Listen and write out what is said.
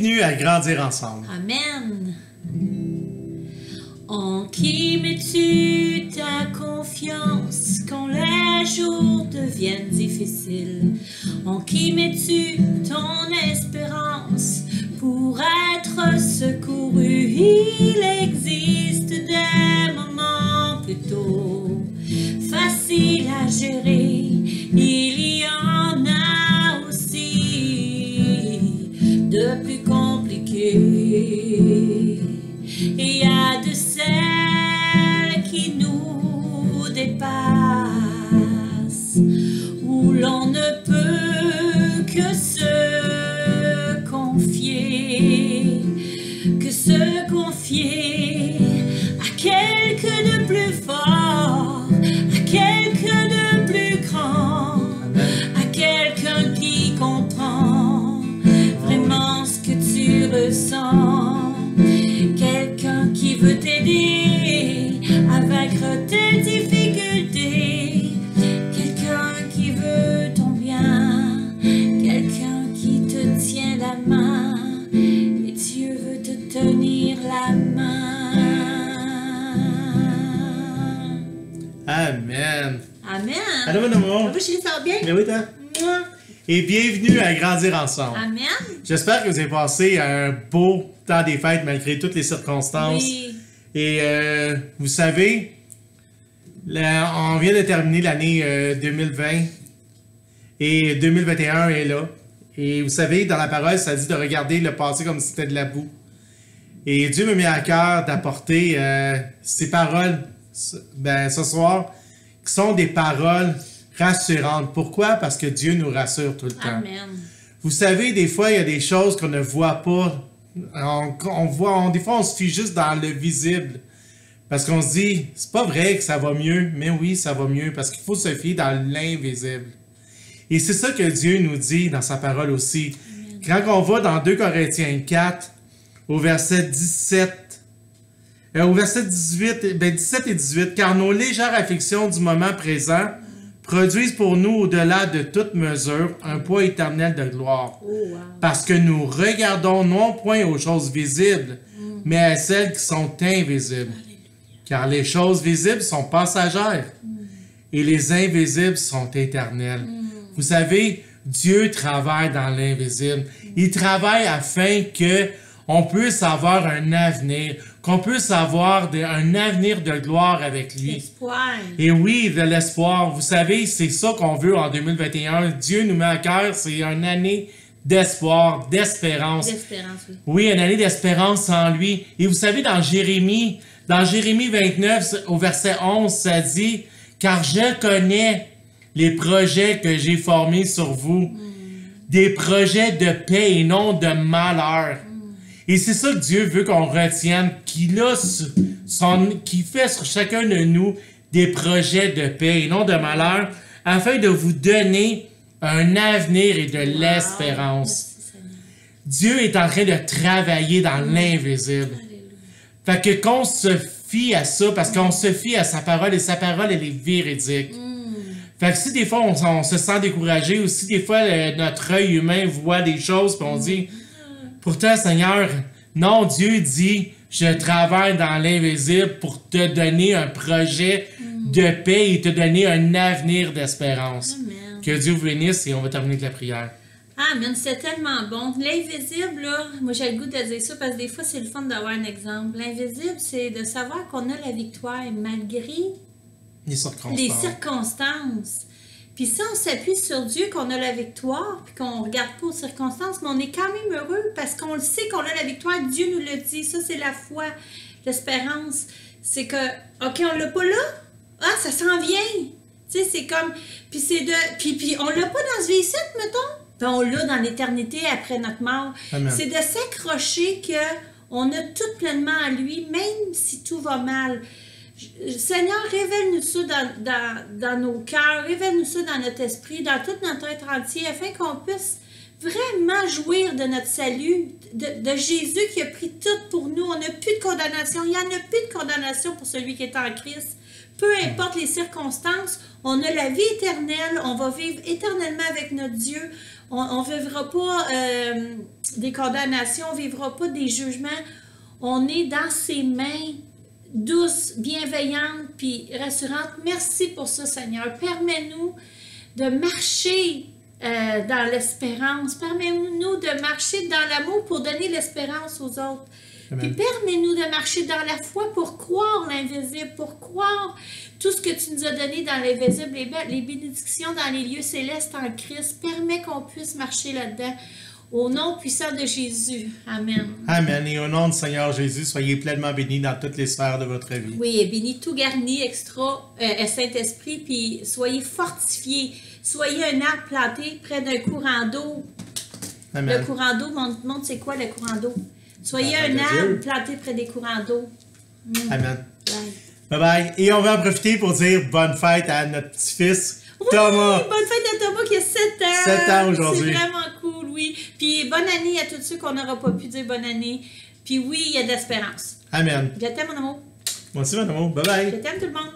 Bienvenue à Grandir Ensemble. Amen. En qui mets-tu ta confiance quand les jours deviennent difficiles? En qui mets-tu ton espérance pour être secouru? Il existe des moments plutôt faciles à gérer. Il y en a aussi de plus compliqués. Il y a de celles qui nous dépassent, où l'on ne peut que se confier à quelqu'un de plus fort, à quelqu'un de plus grand, à quelqu'un qui comprend vraiment ce que tu ressens. Quelqu'un qui veut t'aider à vaincre tes difficultés. Quelqu'un qui veut ton bien. Quelqu'un qui te tient la main. Et Dieu veut te tenir la main. Amen. Amen. Allô, mon amour. Vous, chérie, ça va bien? Ben oui, toi. Mouah. Et bienvenue à Grandir Ensemble. Amen. J'espère que vous avez passé un beau temps des fêtes malgré toutes les circonstances. Oui. Et vous savez, on vient de terminer l'année 2020 et 2021 est là. Et vous savez, dans la parole, ça dit de regarder le passé comme si c'était de la boue. Et Dieu me met à cœur d'apporter ces paroles ce soir, qui sont des paroles rassurantes. Pourquoi? Parce que Dieu nous rassure tout le temps. Amen. Vous savez, des fois, il y a des choses qu'on ne voit pas. Des fois, on se fie juste dans le visible. Parce qu'on se dit, c'est pas vrai que ça va mieux. Mais oui, ça va mieux. Parce qu'il faut se fier dans l'invisible. Et c'est ça que Dieu nous dit dans sa parole aussi. Amen. Quand on va dans 2 Corinthiens 4, au verset 17, au verset 18, 17 et 18, « Car nos légères afflictions du moment présent produisent pour nous, au-delà de toute mesure, un poids éternel de gloire. Oh, wow. Parce que nous regardons non point aux choses visibles, mais à celles qui sont invisibles. Car les choses visibles sont passagères, et les invisibles sont éternelles. » Vous savez, Dieu travaille dans l'invisible. Il travaille afin que on puisse avoir un avenir, qu'on puisse avoir un avenir de gloire avec lui. Espoir. Et oui, de l'espoir. Vous savez, c'est ça qu'on veut en 2021. Dieu nous met à cœur, c'est une année d'espoir, d'espérance. D'espérance, oui. Oui, une année d'espérance en lui. Et vous savez, dans Jérémie 29, au verset 11, ça dit « Car je connais les projets que j'ai formés sur vous, des projets de paix et non de malheur. » Et c'est ça que Dieu veut qu'on retienne, qu'il fait sur chacun de nous des projets de paix et non de malheur, afin de vous donner un avenir et de l'espérance. Dieu est en train de travailler dans l'invisible. Fait que qu'on se fie à ça, parce qu'on se fie à sa parole, et sa parole, elle est véridique. Fait que si des fois on se sent découragé, ou si des fois notre œil humain voit des choses, puis on dit... Pourtant, Seigneur, non, Dieu dit, je travaille dans l'invisible pour te donner un projet de paix et te donner un avenir d'espérance. Amen. Que Dieu vous bénisse et on va terminer avec la prière. Amen, c'est tellement bon. L'invisible, là, moi j'ai le goût de dire ça parce que des fois c'est le fun d'avoir un exemple. L'invisible, c'est de savoir qu'on a la victoire malgré Les circonstances. les circonstances. Puis si on s'appuie sur Dieu, qu'on a la victoire, puis qu'on ne regarde pas aux circonstances, mais on est quand même heureux parce qu'on le sait qu'on a la victoire, Dieu nous le dit. Ça, c'est la foi, l'espérance. C'est que, OK, on l'a pas là? Ah, ça s'en vient! Tu sais, c'est comme... Puis c'est de... Puis on l'a pas dans ce vie-ci, mettons? Puis on l'a dans l'éternité après notre mort. Amen. C'est de s'accrocher qu'on a tout pleinement à lui, même si tout va mal. Seigneur, révèle-nous ça dans nos cœurs, révèle-nous ça dans notre esprit, dans tout notre être entier, afin qu'on puisse vraiment jouir de notre salut, de Jésus qui a pris tout pour nous. On n'a plus de condamnation. Il n'y en a plus de condamnation pour celui qui est en Christ. peu importe les circonstances, on a la vie éternelle, on va vivre éternellement avec notre Dieu. On ne vivra pas des condamnations, on ne vivra pas des jugements. On est dans ses mains douces, bienveillantes, puis rassurantes. Merci pour ça, Seigneur. Permets-nous de marcher dans l'espérance. Permets-nous de marcher dans l'amour pour donner l'espérance aux autres. Amen. Puis permets-nous de marcher dans la foi pour croire l'invisible, pour croire tout ce que tu nous as donné dans l'invisible, les bénédictions dans les lieux célestes en Christ. Permets qu'on puisse marcher là-dedans. Au nom puissant de Jésus. Amen. Amen. Et au nom du Seigneur Jésus, soyez pleinement bénis dans toutes les sphères de votre vie. Oui, et bénis tout garni, extra, Saint-Esprit, puis soyez fortifiés. Soyez un arbre planté près d'un courant d'eau. Amen. Le courant d'eau, montre c'est quoi le courant d'eau? Soyez un arbre planté près des courants d'eau. Amen. Bye bye. Et on va en profiter pour dire bonne fête à notre petit-fils, Thomas. Bonne fête à Thomas qui a 7 ans. 7 ans aujourd'hui. C'est vraiment cool, oui. Puis bonne année à tous ceux qu'on n'aura pas pu dire bonne année. Puis oui, il y a de l'espérance. Amen. Je t'aime, mon amour. Moi aussi, mon amour. Bye bye. Je t'aime, tout le monde.